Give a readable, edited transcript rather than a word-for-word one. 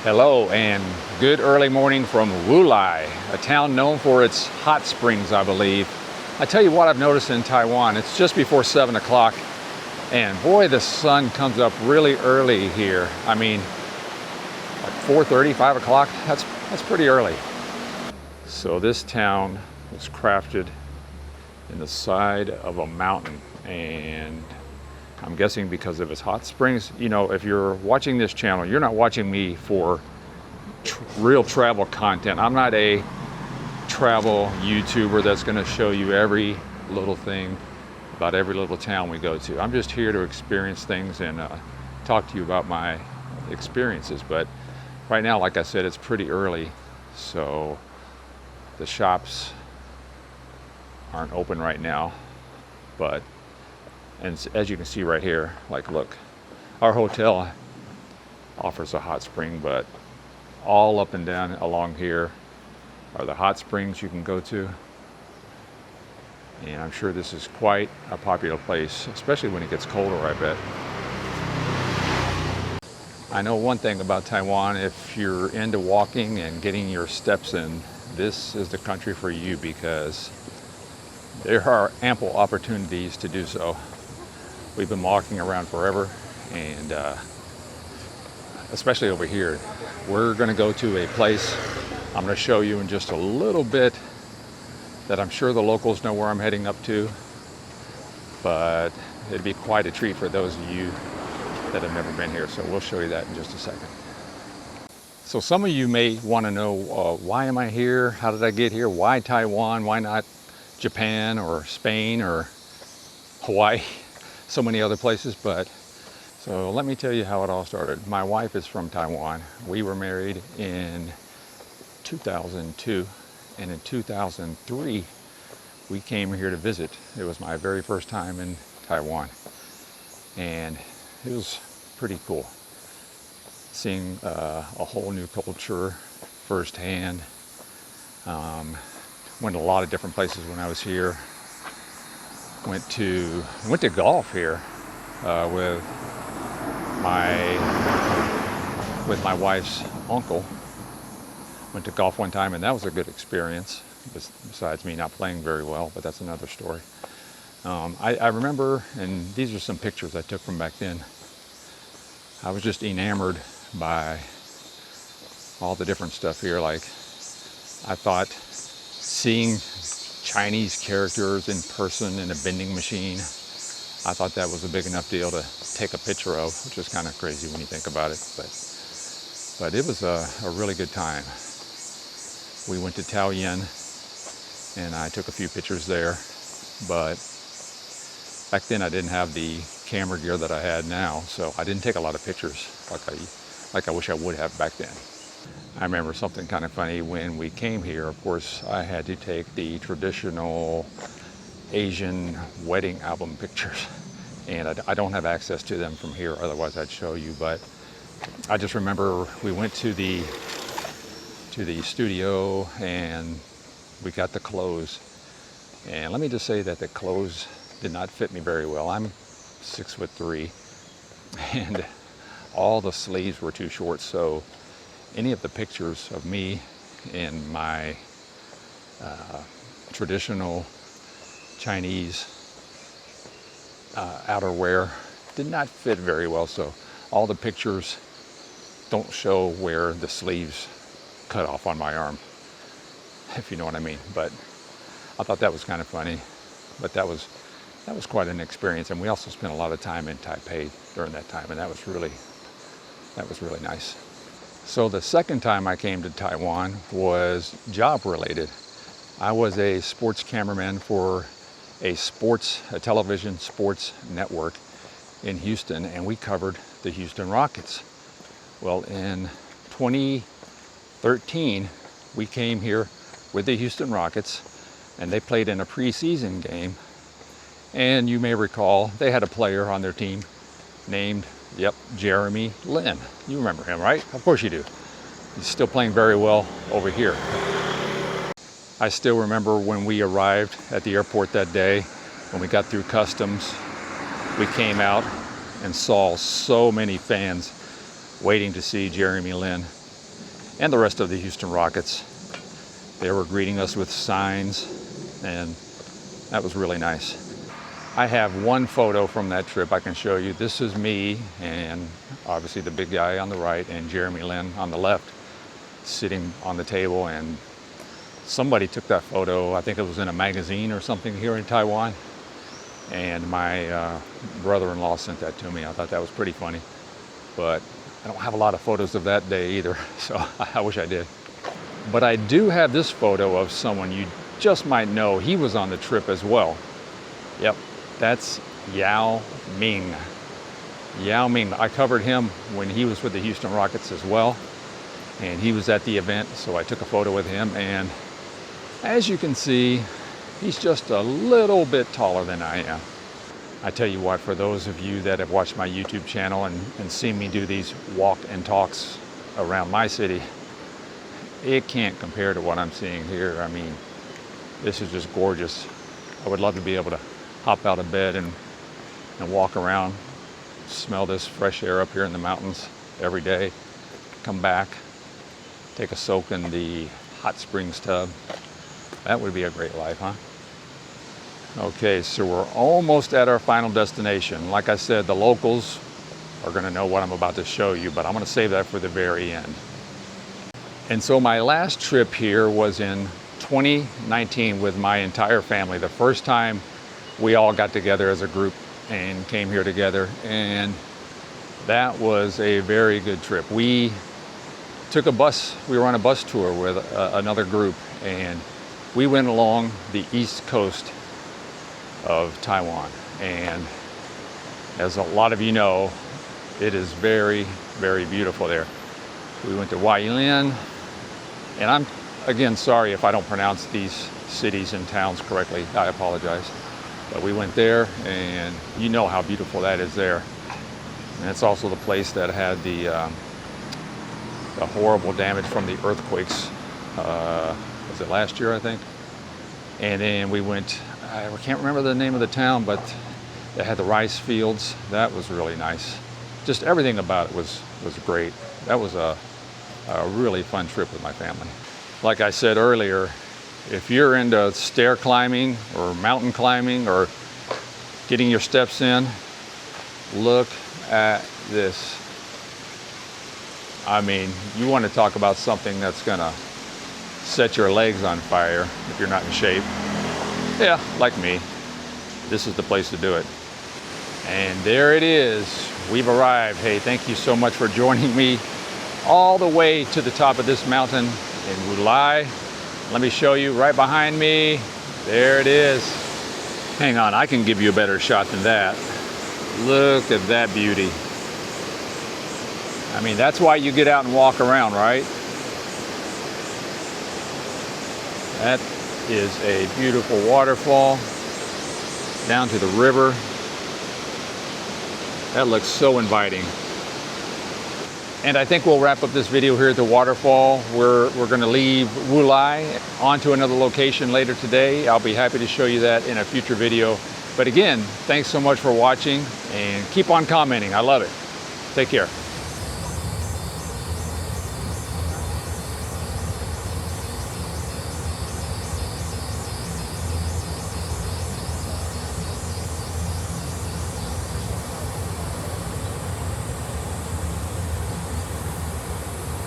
Hello and good early morning from Wulai, a town known for its hot springs, I believe. I tell you what I've noticed in Taiwan, it's just before 7 o'clock and boy, the sun comes up really early here. I mean, like 4:30, 5 o'clock, that's pretty early. So this town was crafted in the side of a mountain, and I'm guessing because of its hot springs. You know, if you're watching this channel, you're not watching me for real travel content. I'm not a travel YouTuber that's going to show you every little thing about every little town we go to. I'm just here to experience things and talk to you about my experiences. But right now, like I said, it's pretty early, so the shops aren't open right now. But and as you can see right here, like look, our hotel offers a hot spring, but all up and down along here are the hot springs you can go to. And I'm sure this is quite a popular place, especially when it gets colder, I bet. I know one thing about Taiwan, if you're into walking and getting your steps in, this is the country for you because there are ample opportunities to do so. We've been walking around forever, and especially over here. We're going to go to a place I'm going to show you in just a little bit that I'm sure the locals know where I'm heading up to, but it'd be quite a treat for those of you that have never been here, so we'll show you that in just a second. So some of you may want to know, why am I here? How did I get here? Why Taiwan? Why not Japan or Spain or Hawaii? So many other places, but so let me tell you how it all started. My wife is from Taiwan. We were married in 2002, and in 2003 we came here to visit. It was my very first time in Taiwan, and it was pretty cool seeing a whole new culture firsthand. Went to a lot of different places when I was here. Went to golf here with my wife's uncle. Went to golf one time, and that was a good experience, besides me not playing very well, but that's another story. I remember, and these are some pictures I took from back then. I was just enamored by all the different stuff here. Like, I thought seeing Chinese characters in person in a vending machine, I thought that was a big enough deal to take a picture of, which is kind of crazy when you think about it, but it was a really good time. We went to Taiwan, and I took a few pictures there, but back then I didn't have the camera gear that I had now, so I didn't take a lot of pictures like I wish I would have back then. I remember something kind of funny when we came here. Of course, I had to take the traditional Asian wedding album pictures, and I don't have access to them from here, otherwise I'd show you. But I just remember we went to the studio and we got the clothes, and let me just say that the clothes did not fit me very well. I'm 6'3", and all the sleeves were too short, so any of the pictures of me in my traditional Chinese outerwear did not fit very well. So all the pictures don't show where the sleeves cut off on my arm, if you know what I mean. But I thought that was kind of funny. But that was quite an experience, and we also spent a lot of time in Taipei during that time, and that was really nice. So the second time I came to Taiwan was job related. I was a sports cameraman for a television sports network in Houston, and we covered the Houston Rockets. Well, in 2013, we came here with the Houston Rockets, and they played in a preseason game. And you may recall they had a player on their team named, Jeremy Lin. You remember him, right? Of course you do. He's still playing very well over here. I still remember when we arrived at the airport that day, when we got through customs, we came out and saw so many fans waiting to see Jeremy Lin. and the rest of the Houston Rockets. They were greeting us with signs, and that was really nice. I have one photo from that trip I can show you. This is me and obviously the big guy on the right and Jeremy Lin on the left sitting on the table, and somebody took that photo. I think it was in a magazine or something here in Taiwan, and my brother-in-law sent that to me. I thought that was pretty funny, but I don't have a lot of photos of that day either, so I wish I did. But I do have this photo of someone you just might know. He was on the trip as well. Yep, that's Yao Ming. Yao Ming, I covered him when he was with the Houston Rockets as well, and he was at the event, so I took a photo with him, and as you can see, he's just a little bit taller than I am. I tell you what, for those of you that have watched my YouTube channel and seen me do these walk and talks around my city, it can't compare to what I'm seeing here. I mean, this is just gorgeous. I would love to be able to hop out of bed and walk around, smell this fresh air up here in the mountains every day, come back, take a soak in the hot springs tub. That would be a great life, huh? Okay, so we're almost at our final destination. Like I said, the locals are gonna know what I'm about to show you, but I'm gonna save that for the very end. And so my last trip here was in 2019 with my entire family. The first time we all got together as a group and came here together, and that was a very good trip. We took a bus, we were on a bus tour with another group, and we went along the east coast of Taiwan. And as a lot of you know, it is very, very beautiful there. We went to Wulai, and I'm, again, sorry if I don't pronounce these cities and towns correctly. I apologize. But we went there, and you know how beautiful that is there. And it's also the place that had the horrible damage from the earthquakes. Was it last year, I think? And then we went, I can't remember the name of the town, but they had the rice fields. That was really nice. Just everything about it was great. That was a really fun trip with my family. Like I said earlier, if you're into stair climbing or mountain climbing or getting your steps in, look at this. I mean, you want to talk about something that's gonna set your legs on fire if you're not in shape. Yeah, like me, this is the place to do it. And there it is, we've arrived. Hey, thank you so much for joining me all the way to the top of this mountain in Wulai. Let me show you right behind me. There it is. Hang on, I can give you a better shot than that. Look at that beauty. I mean, that's why you get out and walk around, right? That is a beautiful waterfall down to the river. That looks so inviting. And I think we'll wrap up this video here at the waterfall. We're gonna leave Wulai onto another location later today. I'll be happy to show you that in a future video. But again, thanks so much for watching, and keep on commenting. I love it. Take care.